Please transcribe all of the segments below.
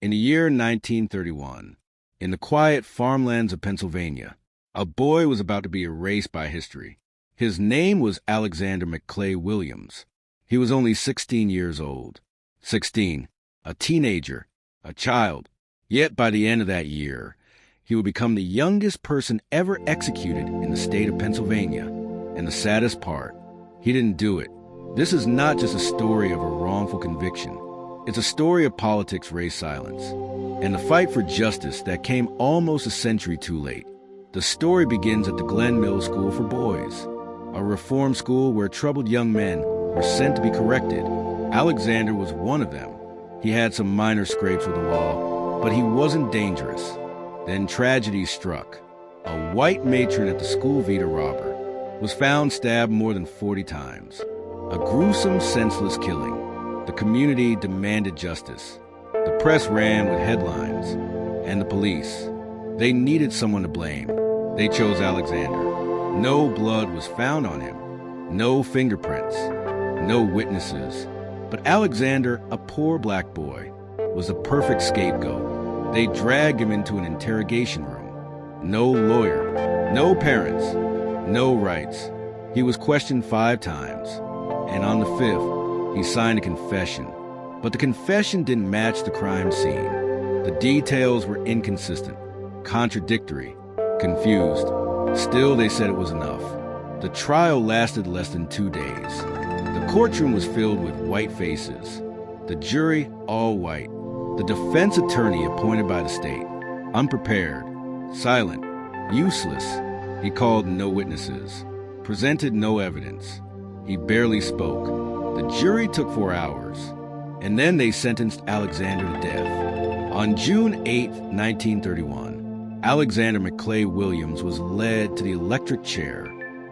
In the year 1931, in the quiet farmlands of Pennsylvania, a boy was about to be erased by history. His name was Alexander McClay Williams. He was only 16 years old. 16, a teenager, a child. Yet by the end of that year, he would become the youngest person ever executed in the state of Pennsylvania. And the saddest part, he didn't do it. This is not just a story of a wrongful conviction. It's a story of politics raised silence, and the fight for justice that came almost a century too late. The story begins at the Glen Mills School for Boys, a reform school where troubled young men were sent to be corrected. Alexander was one of them. He had some minor scrapes with the law, but he wasn't dangerous. Then tragedy struck. A white matron at the school, Vita Robber, was found stabbed more than 40 times. A gruesome, senseless killing. The community demanded justice. The press ran with headlines. And the police. They needed someone to blame. They chose Alexander. No blood was found on him. No fingerprints. No witnesses. But Alexander, a poor black boy, was a perfect scapegoat. They dragged him into an interrogation room. No lawyer. No parents. No rights. He was questioned 5 times. And on the 5th, he signed a confession, but the confession didn't match the crime scene. The details were inconsistent, contradictory, confused. Still, they said it was enough. The trial lasted less than 2 days. The courtroom was filled with white faces. The jury, all white. The defense attorney appointed by the state, unprepared, silent, useless. He called no witnesses, presented no evidence. He barely spoke. The jury took 4 hours, and then they sentenced Alexander to death. On June 8, 1931, Alexander McClay Williams was led to the electric chair.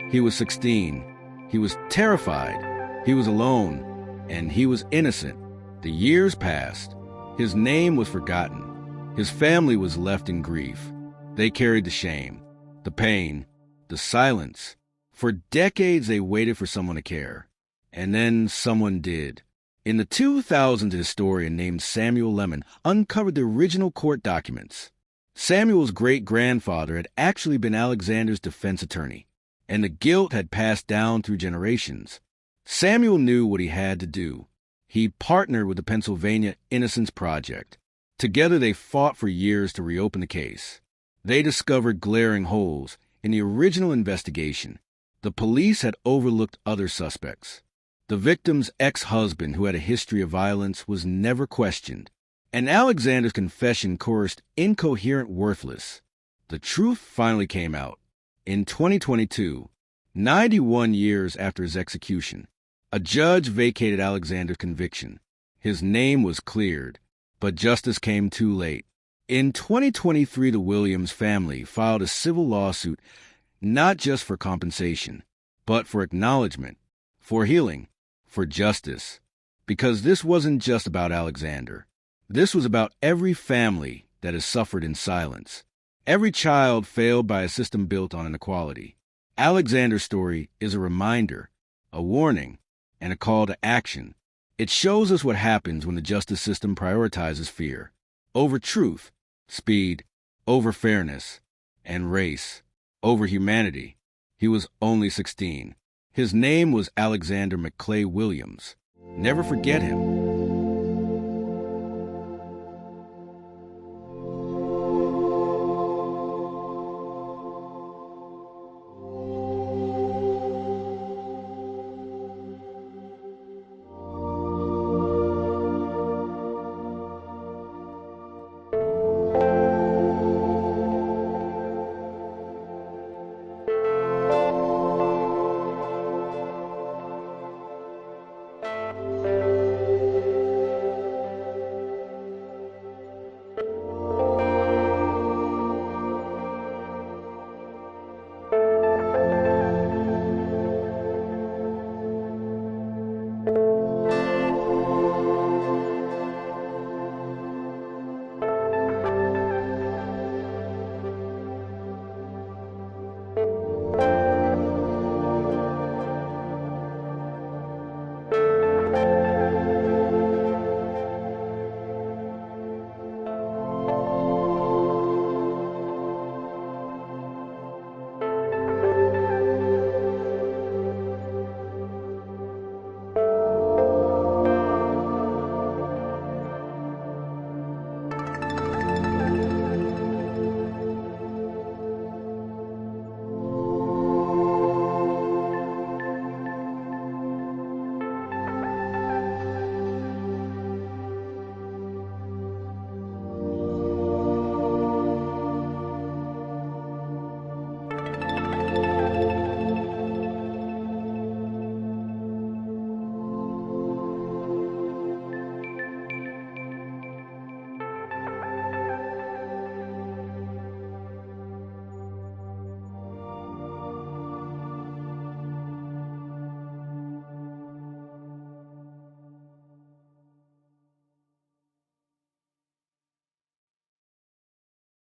He was 16. He was terrified. He was alone, and he was innocent. The years passed. His name was forgotten. His family was left in grief. They carried the shame, the pain, the silence. For decades, they waited for someone to care. And then someone did. In the 2000s, a historian named Samuel Lemon uncovered the original court documents. Samuel's great-grandfather had actually been Alexander's defense attorney, and the guilt had passed down through generations. Samuel knew what he had to do. He partnered with the Pennsylvania Innocence Project. Together, they fought for years to reopen the case. They discovered glaring holes in the original investigation. The police had overlooked other suspects. The victim's ex-husband, who had a history of violence, was never questioned. And Alexander's confession chorused incoherent worthless. The truth finally came out. In 2022, 91 years after his execution, a judge vacated Alexander's conviction. His name was cleared, but justice came too late. In 2023, the Williams family filed a civil lawsuit not just for compensation, but for acknowledgement, for healing, for justice. Because this wasn't just about Alexander. This was about every family that has suffered in silence. Every child failed by a system built on inequality. Alexander's story is a reminder, a warning, and a call to action. It shows us what happens when the justice system prioritizes fear over truth, speed over fairness, and race over humanity. He was only 16. His name was Alexander McClay Williams. Never forget him.